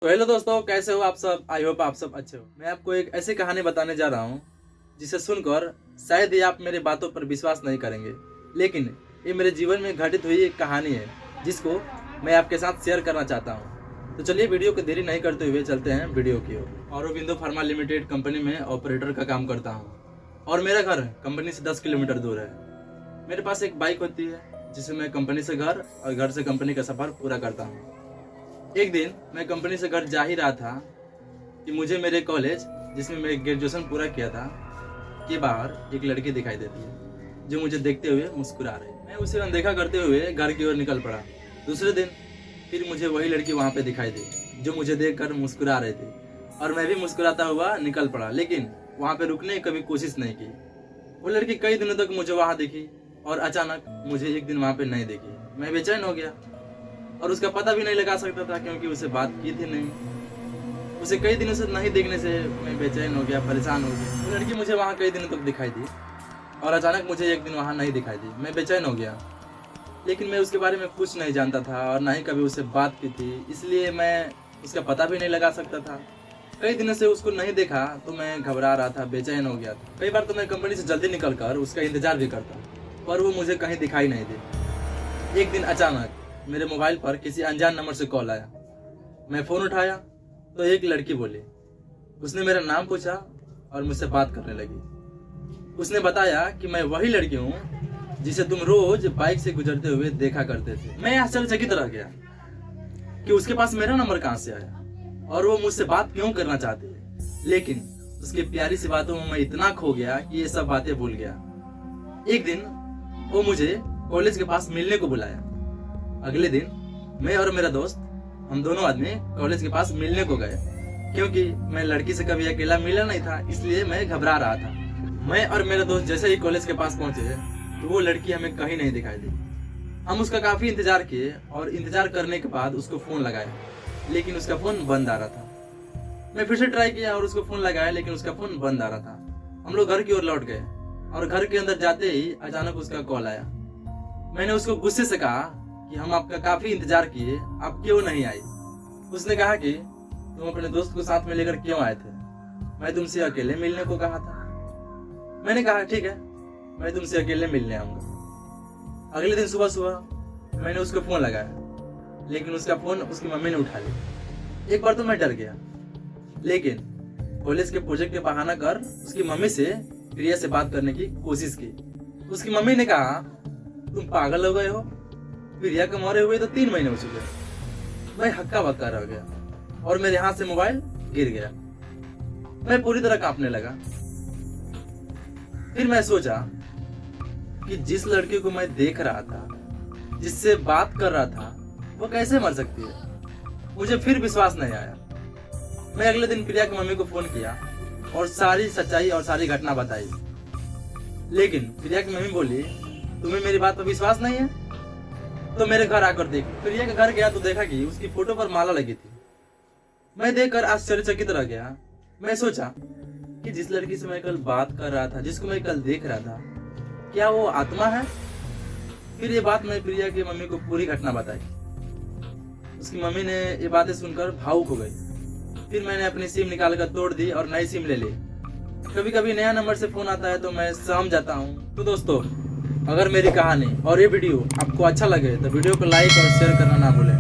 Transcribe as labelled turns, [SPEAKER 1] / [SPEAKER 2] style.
[SPEAKER 1] तो हेलो दोस्तों, कैसे हो आप सब। आई होप आप सब अच्छे हो। मैं आपको एक ऐसी कहानी बताने जा रहा हूँ जिसे सुनकर शायद ही आप मेरी बातों पर विश्वास नहीं करेंगे, लेकिन ये मेरे जीवन में घटित हुई एक कहानी है जिसको मैं आपके साथ शेयर करना चाहता हूँ। तो चलिए वीडियो को देरी नहीं करते हुए चलते हैं वीडियो की ओर। औरोबिंदो फार्मा लिमिटेड कंपनी में ऑपरेटर का काम करता हूँ और मेरा घर कंपनी से 10 किलोमीटर दूर है। मेरे पास एक बाइक होती है जिसे मैं कंपनी से घर और घर से कंपनी का सफर पूरा करता हूँ। एक दिन मैं कंपनी से घर जा ही रहा था कि मुझे मेरे कॉलेज जिसमें मैं ग्रेजुएशन पूरा किया था के बाहर एक लड़की दिखाई देती है जो मुझे देखते हुए मुस्कुरा रही है। मैं उसे अनदेखा करते हुए घर की ओर निकल पड़ा। दूसरे दिन फिर मुझे वही लड़की वहाँ पे दिखाई दी जो मुझे देखकर मुस्कुरा रही थी और मैं भी मुस्कुराता हुआ निकल पड़ा, लेकिन वहाँ पे रुकने की कभी कोशिश नहीं की। वो लड़की कई दिनों तक मुझे वहाँ दिखी और अचानक मुझे एक दिन वहाँ पे नहीं दिखी। मैं बेचैन हो गया और उसका पता भी नहीं लगा सकता था क्योंकि उसे बात की थी नहीं। उसे कई दिनों से नहीं देखने से मैं बेचैन हो गया, परेशान हो गया। वो लड़की मुझे वहाँ कई दिनों तक दिखाई दी और अचानक मुझे एक दिन वहाँ नहीं दिखाई दी। मैं बेचैन हो गया, लेकिन मैं उसके बारे में कुछ नहीं जानता था और ना ही कभी उससे बात की थी, इसलिए मैं उसका पता भी नहीं लगा सकता था। कई दिनों से उसको नहीं देखा तो मैं घबरा रहा था, बेचैन हो गया था। कई बार तो मैं कंपनी से जल्दी निकल कर उसका इंतजार भी करता, पर वो मुझे कहीं दिखाई नहीं दी। एक दिन अचानक मेरे मोबाइल पर किसी अनजान नंबर से कॉल आया। मैं फोन उठाया तो एक लड़की बोली। उसने मेरा नाम पूछा और मुझसे बात करने लगी। उसने बताया कि मैं वही लड़की हूँ जिसे तुम रोज बाइक से गुजरते हुए देखा करते थे। मैं आश्चर्यचकित रह गया कि उसके पास मेरा नंबर कहाँ से आया और वो मुझसे बात क्यों करना चाहती है, लेकिन उसकी प्यारी सी बातों में मैं इतना खो गया कि ये सब बातें भूल गया। एक दिन वो मुझे कॉलेज के पास मिलने को बुलाया। अगले दिन मैं और मेरा दोस्त हम दोनों आदमी कॉलेज के पास मिलने को गए। क्योंकि मैं लड़की से कभी अकेला मिला नहीं था, इसलिए मैं घबरा रहा था। मैं और मेरा दोस्त जैसे ही कॉलेज के पास पहुंचे तो वो लड़की हमें कहीं नहीं दिखाई दी। हम उसका काफी इंतजार किए और इंतजार करने के बाद उसको फोन लगाया, लेकिन उसका फोन बंद आ रहा था। मैं फिर से ट्राई किया और उसको फोन लगाया, लेकिन उसका फोन बंद आ रहा था। हम लोग घर की ओर लौट गए और घर के अंदर जाते ही अचानक उसका कॉल आया। मैंने उसको गुस्से से कहा कि हम आपका काफी इंतजार किए, आप क्यों नहीं आई। उसने कहा कि तुम अपने दोस्त को साथ में लेकर क्यों आए थे, मैं तुमसे अकेले मिलने को कहा था। मैंने कहा ठीक है, मैं तुमसे अकेले मिलने आऊंगा। अगले दिन सुबह सुबह मैंने उसको फोन लगाया, लेकिन उसका फोन उसकी मम्मी ने उठा लिया। एक बार तो मैं डर गया, लेकिन कॉलेज के प्रोजेक्ट के बहाना कर उसकी मम्मी से प्रिया से बात करने की कोशिश की। उसकी मम्मी ने कहा तुम पागल हो गए हो, प्रिया को मरे हुए तो 3 महीने हो चुके। मैं हक्का बक्का रह गया और मेरे हाथ से मोबाइल गिर गया। मैं पूरी तरह कांपने लगा। फिर मैं सोचा कि जिस लड़की को मैं देख रहा था, जिससे बात कर रहा था, वो कैसे मर सकती है। मुझे फिर विश्वास नहीं आया। मैं अगले दिन प्रिया की मम्मी को फोन किया और सारी सच्चाई और सारी घटना बताई, लेकिन प्रिया की मम्मी बोली तुम्हें मेरी बात पर विश्वास नहीं है तो मेरे घर आकर देख। प्रिया के घर गया तो देखा कि उसकी फोटो पर माला लगी थी। मैं देखकर आश्चर्यचकित रह गया। मैं सोचा कि जिस लड़की से मैं कल बात कर रहा था, जिसको मैं कल देख रहा था, क्या वो आत्मा है। फिर ये बात मैं प्रिया की मम्मी को पूरी घटना बताई। उसकी मम्मी ने ये बातें सुनकर भावुक हो गई। फिर मैंने अपनी सिम निकाल कर तोड़ दी और नई सिम ले ली। कभी कभी नया नंबर से फोन आता है तो मैं सहम जाता हूँ। तो दोस्तों, अगर मेरी कहानी और ये वीडियो आपको अच्छा लगे तो वीडियो को लाइक और शेयर करना ना भूलें।